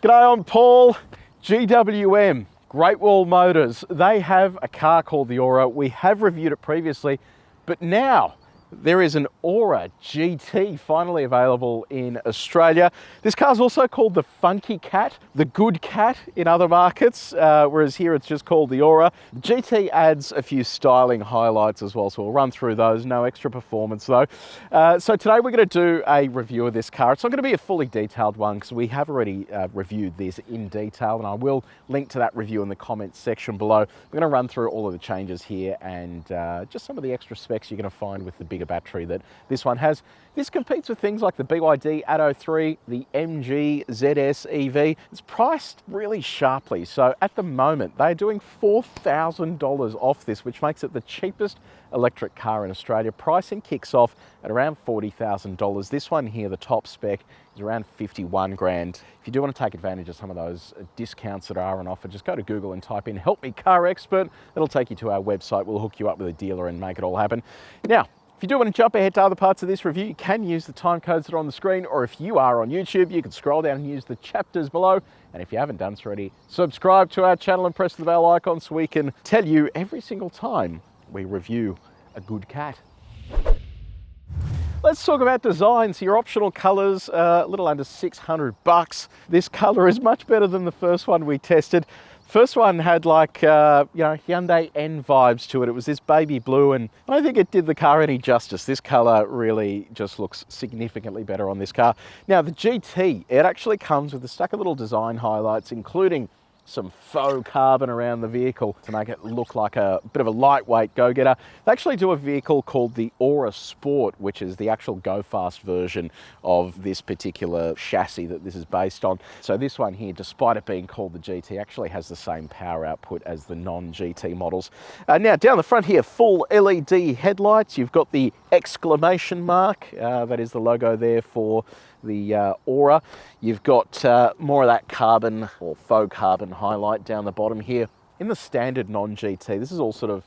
G'day, I'm Paul. GWM, Great Wall Motors. They have a car called the Ora. We have reviewed it previously, but now there is an Ora GT finally available in Australia. This car is also called the Funky Cat, the Good Cat in other markets, whereas here it's just called the Ora. The GT adds a few styling highlights as well, so we'll run through those. No extra performance though. So today we're going to do a review of this car. It's not going to be a fully detailed one because we have already reviewed this in detail, and I will link to that review in the comments section below. We're going to run through all of the changes here and just some of the extra specs you're going to find with the bigger battery that this one has. This competes with things like the BYD Atto 3, the MG ZS EV. It's priced really sharply. So at the moment, they're doing $4,000 off this, which makes it the cheapest electric car in Australia. Pricing kicks off at around $40,000. This one here, the top spec, is around 51 grand. If you do want to take advantage of some of those discounts that are on offer, just go to Google and type in "Help me CarExpert." It'll take you to our website. We'll hook you up with a dealer and make it all happen. Now, if you do want to jump ahead to other parts of this review, you can use the time codes that are on the screen, or if you are on YouTube, you can scroll down and use the chapters below. And if you haven't done so already, subscribe to our channel and press the bell icon so we can tell you every single time we review a good cat. Let's talk about designs. Your optional colors, a little under 600 bucks. This color is much better than the first one we tested. First one had like, Hyundai N vibes to it. It was this baby blue, and I don't think it did the car any justice. This color really just looks significantly better on this car. Now the GT, it actually comes with a stack of little design highlights, including some faux carbon around the vehicle to make it look like a bit of a lightweight go-getter. They actually do a vehicle called the Ora Sport, which is the actual go-fast version of this particular chassis that this is based on. So this one here, despite it being called the GT, actually has the same power output as the non-GT models. Now down the front here, full LED headlights. You've got the exclamation mark, that is the logo there for the Ora. You've got more of that carbon or faux carbon highlight down the bottom here. In the standard non-GT, this is all sort of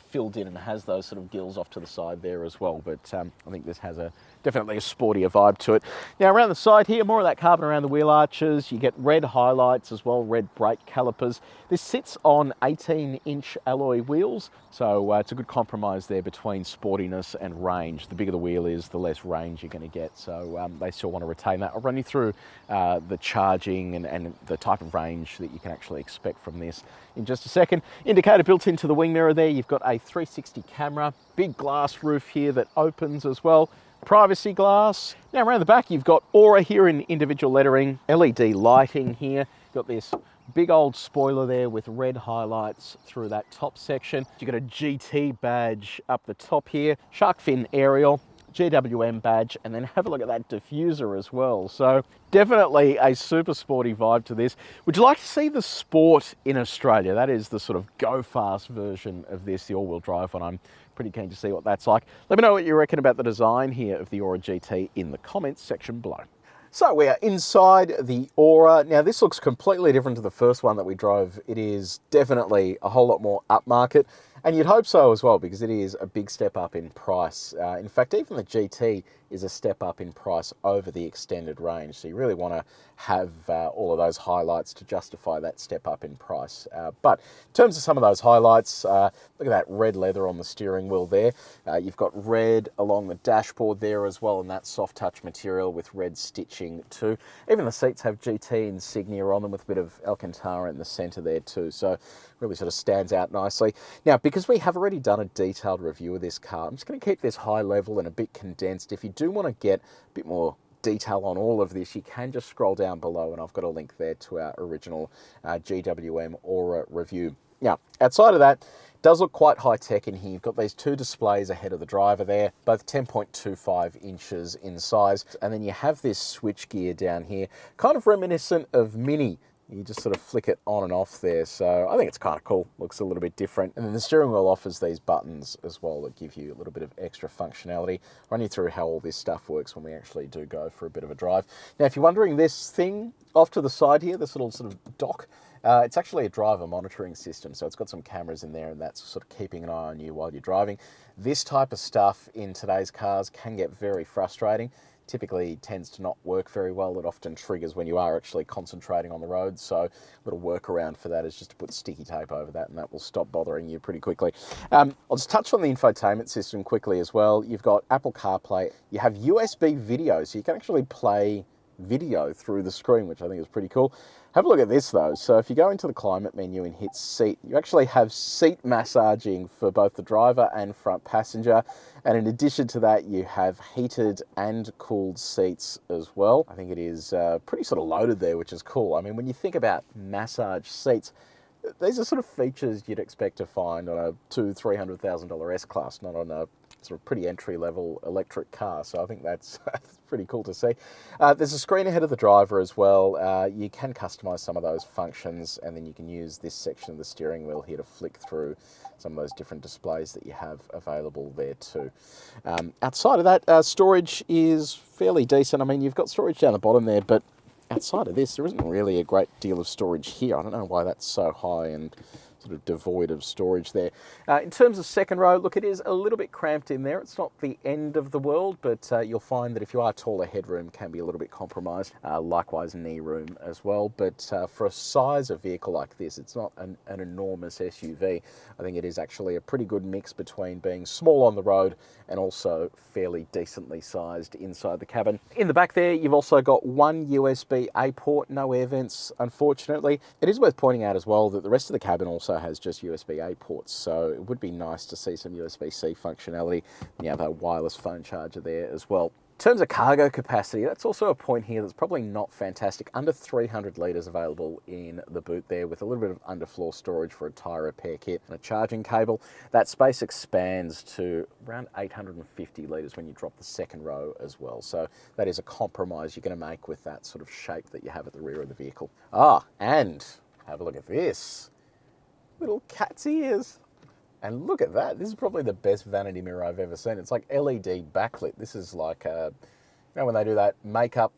filled in and has those sort of gills off to the side there as well, but I think this has definitely a sportier vibe to it. Now around the side here, more of that carbon around the wheel arches. You get red highlights as well, red brake calipers. This sits on 18-inch alloy wheels, so it's a good compromise there between sportiness and range. The bigger the wheel is, the less range you're going to get, so they still want to retain that. I'll run you through the charging and the type of range that you can actually expect from this in just a second. Indicator built into the wing mirror there. You've got a 360 camera, big glass roof here that opens as well. Privacy glass. Now around the back you've got Ora here in individual lettering, LED lighting here. Got this big old spoiler there with red highlights through that top section. You've got a GT badge up the top here, shark fin aerial, GWM badge, and then have a look at that diffuser as well. So definitely a super sporty vibe to this. Would you like to see the Sport in Australia? That is the sort of go fast version of this, the all-wheel drive one. I'm pretty keen to see what that's like. Let me know what you reckon about the design here of the Ora GT in the comments section below. So we are inside the Ora. Now this looks completely different to the first one that we drove. It is definitely a whole lot more upmarket, and you'd hope so as well because it is a big step up in price. In fact, even the GT is a step up in price over the extended range. So you really want to have all of those highlights to justify that step up in price. But in terms of some of those highlights, look at that red leather on the steering wheel there. You've got red along the dashboard there as well, and that soft touch material with red stitching too. Even the seats have GT insignia on them with a bit of Alcantara in the center there too. So really sort of stands out nicely. Now, because we have already done a detailed review of this car, I'm just going to keep this high level and a bit condensed. If you do want to get a bit more detail on all of this, you can just scroll down below and I've got a link there to our original GWM Ora review. Now, outside of that, it does look quite high tech in here. You've got these two displays ahead of the driver there, both 10.25 inches in size. And then you have this switch gear down here, kind of reminiscent of Mini. You just sort of flick it on and off there. So I think it's kind of cool. Looks a little bit different. And then the steering wheel offers these buttons as well that give you a little bit of extra functionality. I'll run you through how all this stuff works when we actually do go for a bit of a drive. Now, if you're wondering, this thing off to the side here, this little sort of dock, it's actually a driver monitoring system. So it's got some cameras in there and that's sort of keeping an eye on you while you're driving. This type of stuff in today's cars can get very frustrating. typically tends to not work very well. It often triggers when you are actually concentrating on the road. So a little workaround for that is just to put sticky tape over that, and that will stop bothering you pretty quickly. I'll just touch on the infotainment system quickly as well. You've got Apple CarPlay. You have USB video, so you can actually play video through the screen, which I think is pretty cool. Have a look at this though. So if you go into the climate menu and hit seat, you actually have seat massaging for both the driver and front passenger. And in addition to that, you have heated and cooled seats as well. I think it is pretty sort of loaded there, which is cool. I mean, when you think about massage seats, these are sort of features you'd expect to find on a $200,000-$300,000 S-Class, not on a sort of pretty entry-level electric car. So I think that's pretty cool to see. There's a screen ahead of the driver as well. You can customize some of those functions, and then you can use this section of the steering wheel here to flick through some of those different displays that you have available there too. Outside of that, storage is fairly decent. I mean, you've got storage down the bottom there, but outside of this, there isn't really a great deal of storage here. I don't know why that's so high and sort of devoid of storage there. In terms of second row, look, it is a little bit cramped in there. It's not the end of the world, but you'll find that if you are taller, headroom can be a little bit compromised. Likewise, knee room as well. But for a size of vehicle like this, it's not an enormous SUV. I think it is actually a pretty good mix between being small on the road and also fairly decently sized inside the cabin. In the back there, you've also got one USB-A port, no air vents, unfortunately. It is worth pointing out as well that the rest of the cabin also has just USB-A ports, so it would be nice to see some USB-C functionality. You have a wireless phone charger there as well. In terms of cargo capacity, that's also a point here that's probably not fantastic. Under 300 litres available in the boot there, with a little bit of underfloor storage for a tyre repair kit and a charging cable. That space expands to around 850 litres when you drop the second row as well. So that is a compromise you're going to make with that sort of shape that you have at the rear of the vehicle. And have a look at this. Little cat's ears. And look at that. This is probably the best vanity mirror I've ever seen. It's like LED backlit. This is like, you know, when they do that makeup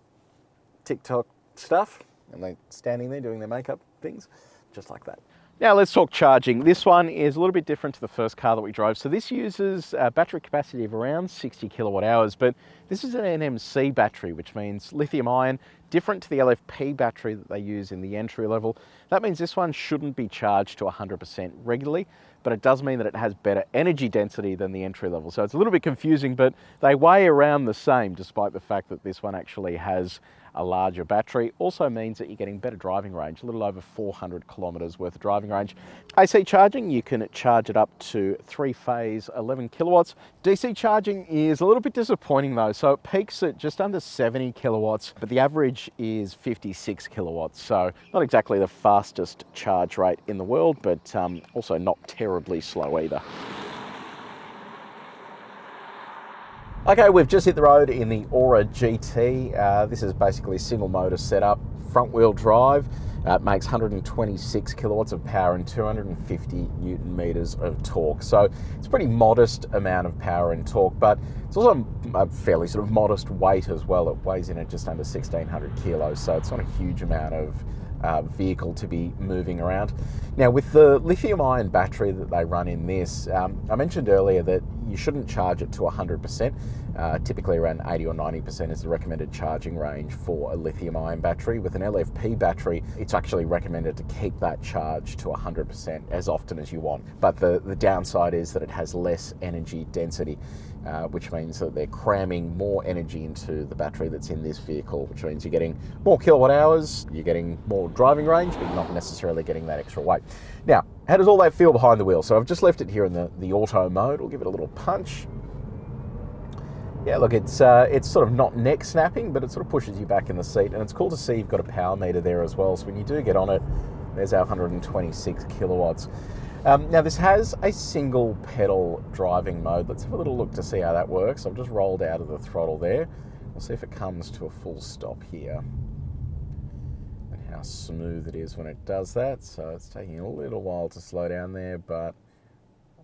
TikTok stuff and they're standing there doing their makeup things, just like that. Now let's talk charging. This one is a little bit different to the first car that we drove. So this uses a battery capacity of around 60 kilowatt hours, but this is an NMC battery, which means lithium ion, different to the LFP battery that they use in the entry level. That means this one shouldn't be charged to 100% regularly, but it does mean that it has better energy density than the entry level. So it's a little bit confusing, but they weigh around the same, despite the fact that this one actually has a larger battery. Also means that you're getting better driving range, a little over 400 kilometers worth of driving range. AC charging, you can charge it up to 3-phase 11 kilowatts. DC charging is a little bit disappointing though. So it peaks at just under 70 kilowatts, but the average is 56 kilowatts. So not exactly the fastest charge rate in the world, but also not terribly slow either. Okay, we've just hit the road in the Ora GT. This is basically a single motor setup, front wheel drive. It makes 126 kilowatts of power and 250 Newton meters of torque. So it's a pretty modest amount of power and torque, but it's also a fairly sort of modest weight as well. It weighs in at just under 1,600 kilos, so it's not a huge amount of vehicle to be moving around. Now with the lithium ion battery that they run in this, I mentioned earlier that you shouldn't charge it to 100%. Typically around 80 or 90% is the recommended charging range for a lithium ion battery. With an LFP battery, it's actually recommended to keep that charge to 100% as often as you want. But the downside is that it has less energy density, which means that they're cramming more energy into the battery that's in this vehicle, which means you're getting more kilowatt hours, you're getting more driving range, but you're not necessarily getting that extra weight. Now, how does all that feel behind the wheel? So I've just left it here in the auto mode. We'll give it a little punch. Yeah, look, it's sort of not neck snapping, but it sort of pushes you back in the seat. And it's cool to see you've got a power meter there as well. So when you do get on it, there's our 126 kilowatts. Now this has a single pedal driving mode. Let's have a little look to see how that works. I've just rolled out of the throttle there. We'll see if it comes to a full stop here and how smooth it is when it does that. So it's taking a little while to slow down there, but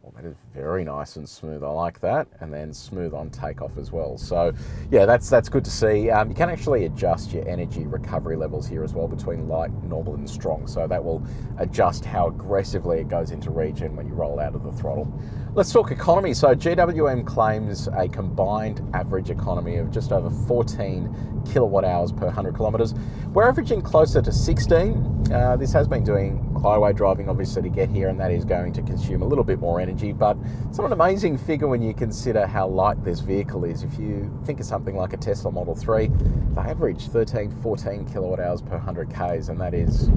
Oh, that is very nice and smooth. I like that. And then smooth on takeoff as well. So yeah, that's good to see. You can actually adjust your energy recovery levels here as well between light, normal and strong. So that will adjust how aggressively it goes into regen when you roll out of the throttle. Let's talk economy. So GWM claims a combined average economy of just over 14 kilowatt hours per 100 kilometers. We're averaging closer to 16. This has been doing highway driving obviously to get here, and that is going to consume a little bit more energy, but it's not an amazing figure when you consider how light this vehicle is. If you think of something like a Tesla Model 3, they average 13-14 kilowatt hours per 100 Ks, and that is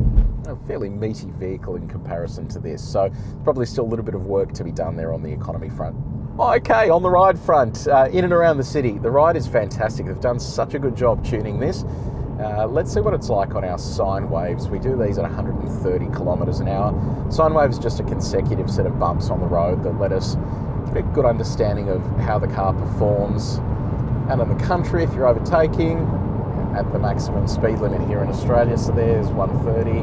a fairly meaty vehicle in comparison to this. So probably still a little bit of work to be done there on the economy front. Okay, on the ride front, in and around the city, the ride is fantastic. They've done such a good job tuning this. Let's see what it's like on our sine waves. We do these at 130 kilometers an hour. Sine wave is just a consecutive set of bumps on the road that let us get a good understanding of how the car performs. And in the country, if you're overtaking at the maximum speed limit here in Australia, so there's 130.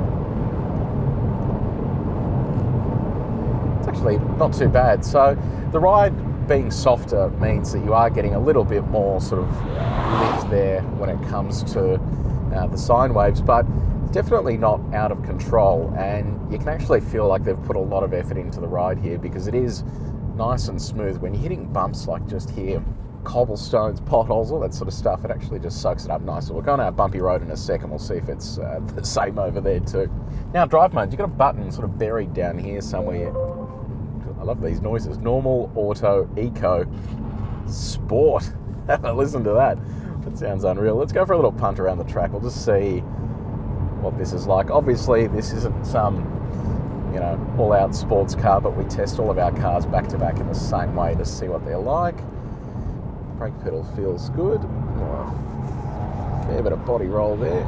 It's actually not too bad. So the ride being softer means that you are getting a little bit more sort of lift there when it comes to the sine waves, but definitely not out of control, and you can actually feel like they've put a lot of effort into the ride here because it is nice and smooth. When you're hitting bumps like just here, cobblestones, potholes, all that sort of stuff, it actually just soaks it up nicely. We'll go on our bumpy road in a second, we'll see if it's the same over there too. Now drive modes, you've got a button sort of buried down here somewhere. I love these noises. Normal, auto, eco, sport. Have a listen to that. That sounds unreal. Let's go for a little punt around the track. We'll just see what this is like. Obviously, this isn't some, all-out sports car, but we test all of our cars back-to-back in the same way to see what they're like. Brake pedal feels good. Fair bit of body roll there.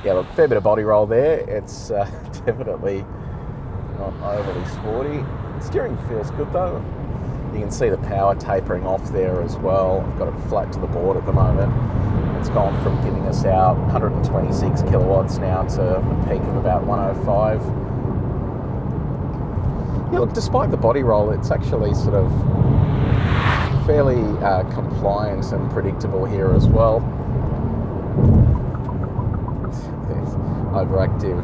Yeah, look, fair bit of body roll there. It's definitely not overly sporty. Steering feels good though. You can see the power tapering off there as well. I've got it flat to the board at the moment. It's gone from giving us out 126 kilowatts now to a peak of about 105. Yeah, look, despite the body roll, it's actually sort of fairly compliant and predictable here as well. There's overactive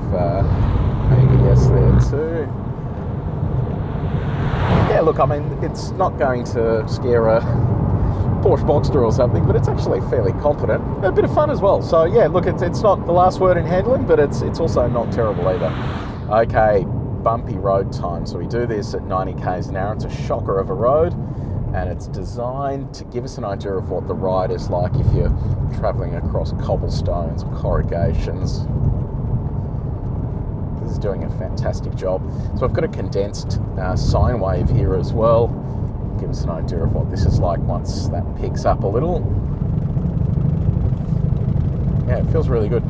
ABS there too. Yeah, look, I mean, it's not going to scare a Porsche Boxster or something, but it's actually fairly competent. A bit of fun as well. So yeah, look, it's not the last word in handling, but it's also not terrible either. Okay, bumpy road time. So we do this at 90 k's an hour. It's a shocker of a road, and it's designed to give us an idea of what the ride is like if you're traveling across cobblestones or corrugations. This is doing a fantastic job. So I've got a condensed sine wave here as well. Give us an idea of what this is like once that picks up a little. Yeah, it feels really good.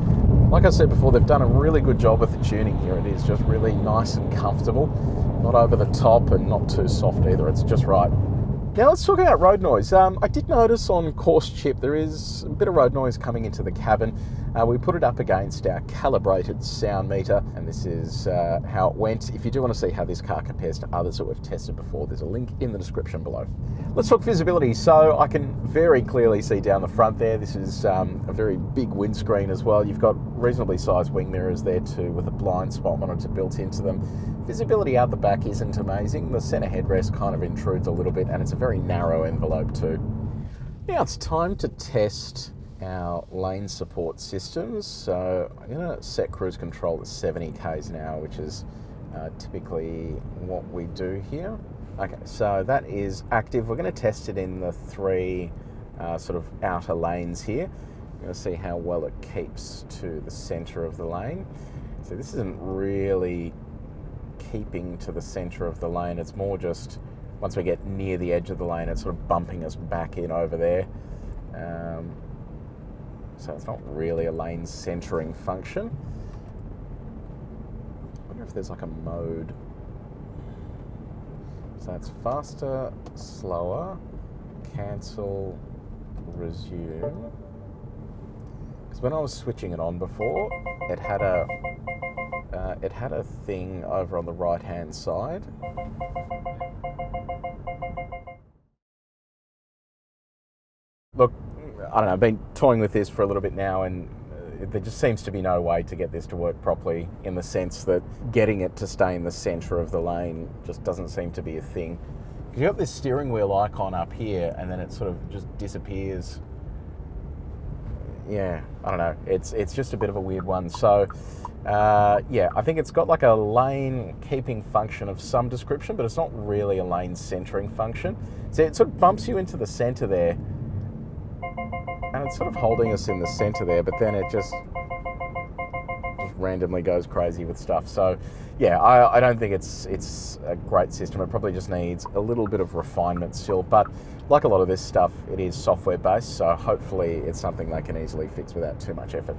Like I said before, they've done a really good job with the tuning here. It is just really nice and comfortable. Not over the top and not too soft either. It's just right. Now let's talk about road noise. I did notice on course chip there is a bit of road noise coming into the cabin. We put it up against our calibrated sound meter, and this is how it went. If you do want to see how this car compares to others that we've tested before, there's a link in the description below. Let's talk visibility. So I can very clearly see down the front there. This is a very big windscreen as well. You've got reasonably sized wing mirrors there too, with a blind spot monitor built into them. Visibility out the back isn't amazing. The center headrest kind of intrudes a little bit, and it's a very narrow envelope too. Now it's time to test our lane support systems. So I'm going to set cruise control to 70 k's an hour, which is typically what we do here. Okay, so that is active. We're going to test it in the three sort of outer lanes here. We're going to see how well it keeps to the center of the lane. So this isn't really keeping to the center of the lane. It's more just once we get near the edge of the lane, it's sort of bumping us back in over there. So it's not really a lane centering function. I wonder if there's like a mode. So it's faster, slower, cancel, resume. Because when I was switching it on before, it had a thing over on the right hand side. Look, I don't know, I've been toying with this for a little bit now, and there just seems to be no way to get this to work properly, in the sense that getting it to stay in the centre of the lane just doesn't seem to be a thing. You've got this steering wheel icon up here, and then it sort of just disappears. Yeah, I don't know. It's just a bit of a weird one. So, yeah, I think it's got like a lane keeping function of some description, but it's not really a lane centering function. So it sort of bumps you into the center there, and it's sort of holding us in the center there, but then it just randomly goes crazy with stuff. So yeah, I don't think it's a great system. It probably just needs a little bit of refinement still, but like a lot of this stuff, it is software based, so hopefully it's something they can easily fix without too much effort.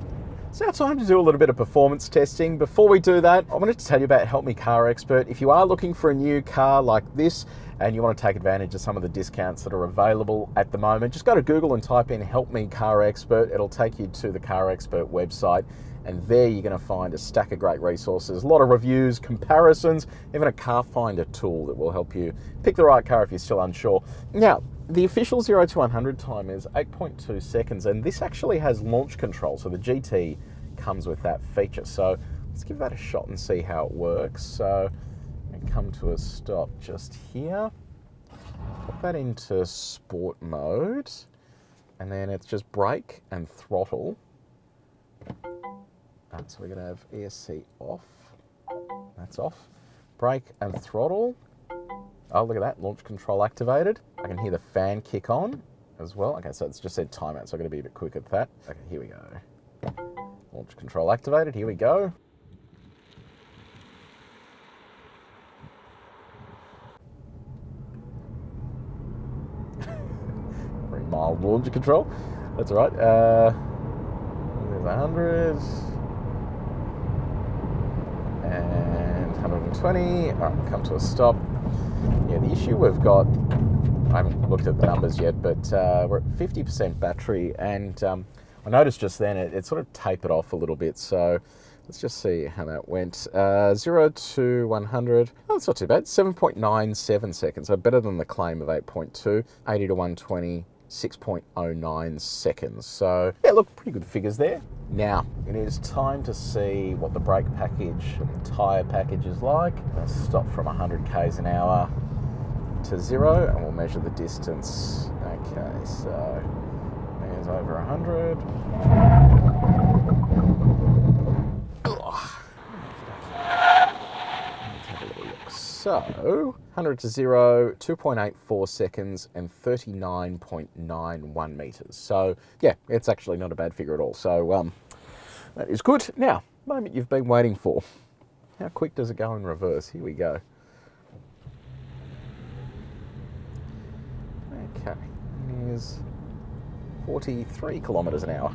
So now time to do a little bit of performance testing. Before we do that, I wanted to tell you about Help Me CarExpert. If you are looking for a new car like this and you want to take advantage of some of the discounts that are available at the moment, just go to Google and type in Help Me CarExpert. It'll take you to the CarExpert website, and there you're going to find a stack of great resources, a lot of reviews, comparisons, even a car finder tool that will help you pick the right car if you're still unsure. Now, the official 0 to 100 time is 8.2 seconds, and this actually has launch control, so the GT comes with that feature. So let's give that a shot and see how it works. So I come to a stop just here, put that into sport mode, and then it's just brake and throttle. So we're going to have ESC off. That's off. Brake and throttle. Oh, look at that, launch control activated. I can hear the fan kick on as well. Okay, so it's just said timeout, so I've got to be a bit quick at that. Okay, here we go. Launch control activated, here we go. Very mild launch control. That's all right. There's 100. And 120. All right, come to a stop. Yeah, the issue we've got, I haven't looked at the numbers yet, but we're at 50% battery, and I noticed just then it sort of tapered off a little bit, so let's just see how that went. 0 to 100, oh, that's not too bad, 7.97 seconds, so better than the claim of 8.2. 80 to 120, 6.09 seconds. So yeah, look, pretty good figures there. Now, it is time to see what the brake package and the tyre package is like. Let's stop from 100 k's an hour to 0, and we'll measure the distance. Okay, so there's over 100. So, 100 to 0, 2.84 seconds and 39.91 meters. So, yeah, it's actually not a bad figure at all. So, that is good. Now, moment you've been waiting for. How quick does it go in reverse? Here we go. Okay, here's 43 kilometers an hour.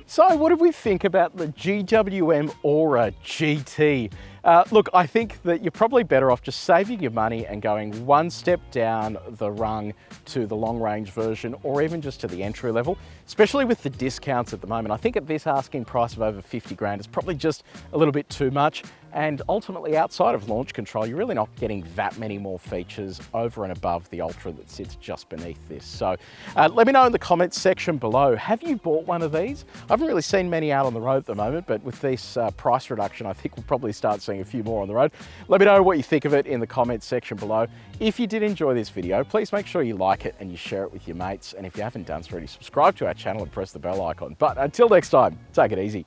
So what did we think about the GWM Ora GT? Look, I think that you're probably better off just saving your money and going one step down the rung to the long range version, or even just to the entry level, especially with the discounts at the moment. I think at this asking price of over 50 grand, it's probably just a little bit too much. And ultimately, outside of launch control, you're really not getting that many more features over and above the Ultra that sits just beneath this. So let me know in the comments section below, have you bought one of these? I haven't really seen many out on the road at the moment, but with this price reduction, I think we'll probably start seeing a few more on the road. Let me know what you think of it in the comments section below. If you did enjoy this video, please make sure you like it and you share it with your mates. And if you haven't done so already, subscribe to our channel and press the bell icon. But until next time, take it easy.